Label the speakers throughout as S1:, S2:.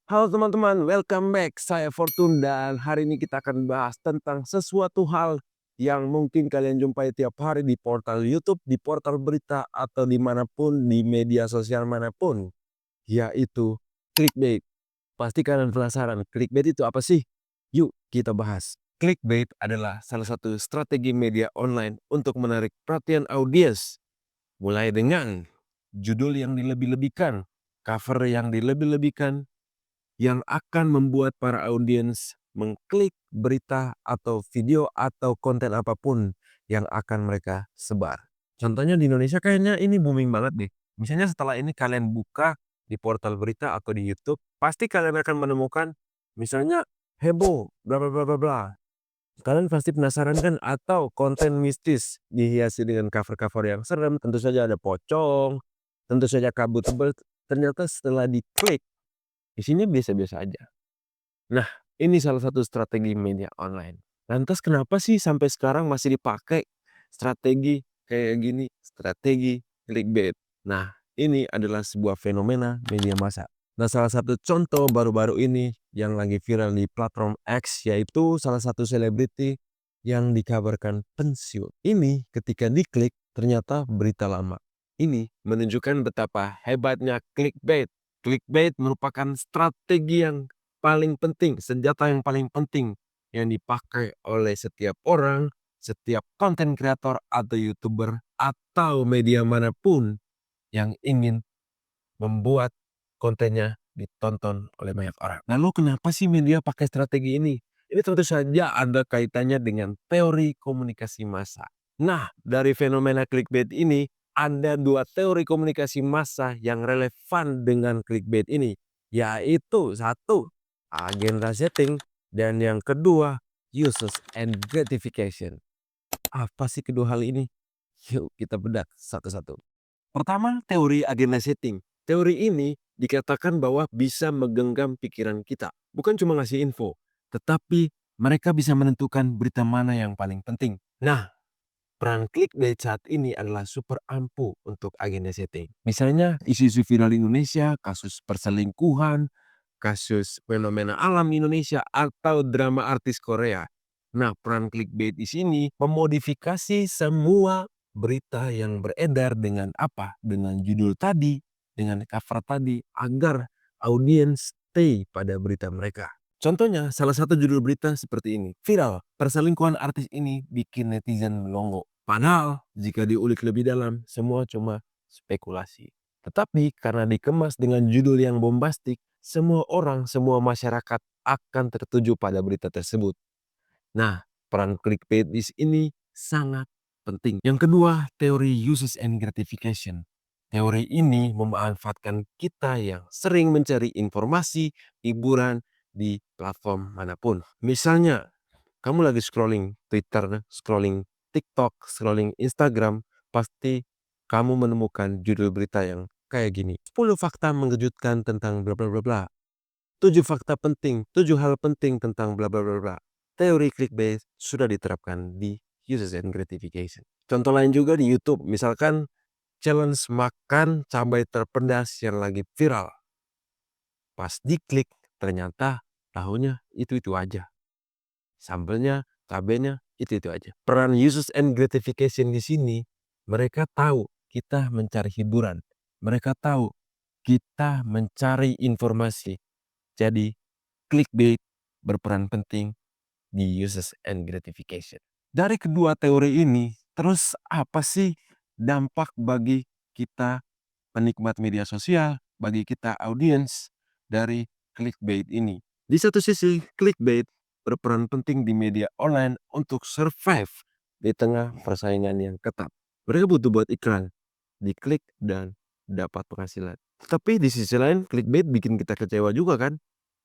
S1: Halo teman-teman, welcome back. Saya Fortune dan hari ini kita akan bahas tentang sesuatu hal yang mungkin kalian jumpai tiap hari di portal YouTube, di portal berita, atau dimanapun di media sosial manapun, yaitu clickbait. Pasti kalian penasaran, clickbait itu apa sih? Yuk kita bahas. Clickbait adalah salah satu strategi media online untuk menarik perhatian audiens. Mulai dengan judul yang dilebih-lebihkan, cover yang dilebih-lebihkan, yang akan membuat para audiens mengklik berita atau video atau konten apapun yang akan mereka sebar. Contohnya di Indonesia kayaknya ini booming banget deh. Misalnya setelah ini kalian buka di portal berita atau di YouTube, pasti kalian akan menemukan misalnya heboh, bla bla bla bla bla. Kalian pasti penasaran kan? Atau konten mistis dihiasi dengan cover-cover yang serem, tentu saja ada pocong, tentu saja kabut tebal. Ternyata setelah diklik, isinya biasa-biasa aja. Nah, ini salah satu strategi media online. Lantas kenapa sih sampai sekarang masih dipakai strategi kayak gini, strategi clickbait? Nah, ini adalah sebuah fenomena media massa. Nah, salah satu contoh baru-baru ini yang lagi viral di platform X yaitu salah satu selebriti yang dikabarkan pensiun. Ini ketika diklik ternyata berita lama. Ini menunjukkan betapa hebatnya clickbait. Clickbait merupakan strategi yang paling penting, senjata yang paling penting yang dipakai oleh setiap orang, setiap konten kreator atau YouTuber atau media manapun yang ingin membuat kontennya ditonton oleh banyak orang. Lalu kenapa sih media pakai strategi ini? Ini tentu saja ada kaitannya dengan teori komunikasi massa. Nah, dari fenomena clickbait ini, ada dua teori komunikasi massa yang relevan dengan clickbait ini, yaitu satu, agenda setting, dan yang kedua, uses and gratification. Apa sih kedua hal ini? Yuk kita bedah satu-satu. Pertama, teori agenda setting. Teori ini dikatakan bahwa bisa menggenggam pikiran kita. Bukan cuma ngasih info, tetapi mereka bisa menentukan berita mana yang paling penting. Nah, peran clickbait saat ini adalah super ampuh untuk agenda setting. Misalnya isu-isu viral di Indonesia, kasus perselingkuhan, kasus fenomena alam Indonesia, atau drama artis Korea. Nah, peran clickbait di sini memodifikasi semua berita yang beredar dengan apa? Dengan judul tadi, dengan cover tadi, agar audiens stay pada berita mereka. Contohnya, salah satu judul berita seperti ini. Viral, perselingkuhan artis ini bikin netizen melongo. Padahal, jika diulik lebih dalam, semua cuma spekulasi. Tetapi karena dikemas dengan judul yang bombastik, semua orang, semua masyarakat akan tertuju pada berita tersebut. Nah, peran clickbait di sini sangat penting. Yang kedua, teori uses and gratification. Teori ini memanfaatkan kita yang sering mencari informasi, hiburan di platform manapun. Misalnya, kamu lagi scrolling Twitter, scrolling TikTok, scrolling Instagram, pasti kamu menemukan judul berita yang kayak gini. 10 fakta mengejutkan tentang bla bla bla bla. 7 fakta penting, 7 hal penting tentang bla bla bla bla. Teori clickbait sudah diterapkan di uses and gratification. Contoh lain juga di YouTube, misalkan challenge makan cabai terpedas yang lagi viral. Pas diklik, ternyata tahunya itu-itu aja. Sambelnya, cabenya, itu-itu aja. Peran uses and gratification di sini, mereka tahu kita mencari hiburan. Mereka tahu kita mencari informasi. Jadi, clickbait berperan penting di uses and gratification. Dari kedua teori ini, terus apa sih dampak bagi kita penikmat media sosial, bagi kita audiens dari clickbait ini? Di satu sisi, clickbait berperan penting di media online untuk survive di tengah persaingan yang ketat. Mereka butuh buat iklan, diklik dan dapat penghasilan. Tapi di sisi lain, clickbait bikin kita kecewa juga kan?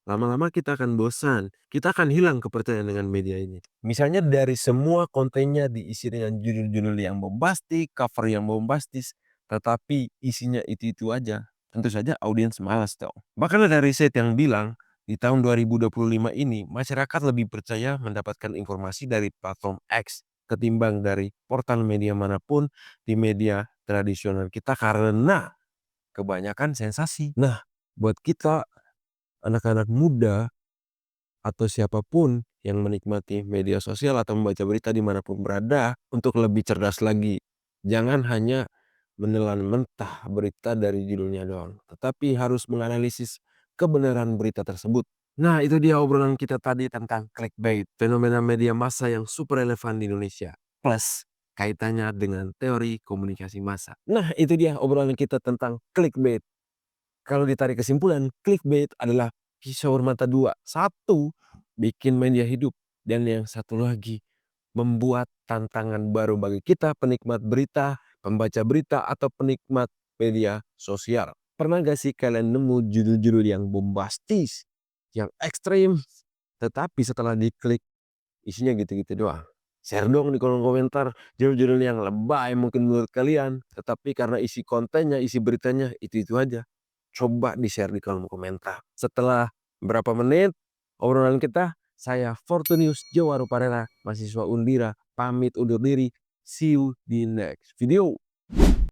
S1: Lama-lama kita akan bosan, kita akan hilang kepercayaan dengan media ini. Misalnya dari semua kontennya diisi dengan judul-judul yang bombastik, cover yang bombastis, tetapi isinya itu-itu aja. Tentu saja audiens malas dong. Bahkan ada riset yang bilang, di tahun 2025 ini, masyarakat lebih percaya mendapatkan informasi dari platform X ketimbang dari portal media manapun di media tradisional kita karena kebanyakan sensasi. Nah, buat kita anak-anak muda atau siapapun yang menikmati media sosial atau membaca berita dimanapun berada untuk lebih cerdas lagi. Jangan hanya menelan mentah berita dari judulnya doang, tetapi harus menganalisis kebenaran berita tersebut. Nah, itu dia obrolan kita tadi tentang clickbait, fenomena media massa yang super relevan di Indonesia, plus kaitannya dengan teori komunikasi massa. Nah, itu dia obrolan kita tentang clickbait. Kalau ditarik kesimpulan, clickbait adalah pisau bermata dua. Satu, bikin media hidup. Dan yang satu lagi, membuat tantangan baru bagi kita penikmat berita, pembaca berita, atau penikmat media sosial. Pernah gak sih kalian nemu judul-judul yang bombastis, yang ekstrim, tetapi setelah diklik, isinya gitu-gitu doang? Share dong di kolom komentar judul-judul yang lebay mungkin menurut kalian, tetapi karena isi kontennya, isi beritanya itu-itu aja. Coba di-share di kolom komentar. Setelah berapa menit obrolan kita, saya Fortunius Jawa Ruparera, mahasiswa Undira, pamit undur diri. See you di next video.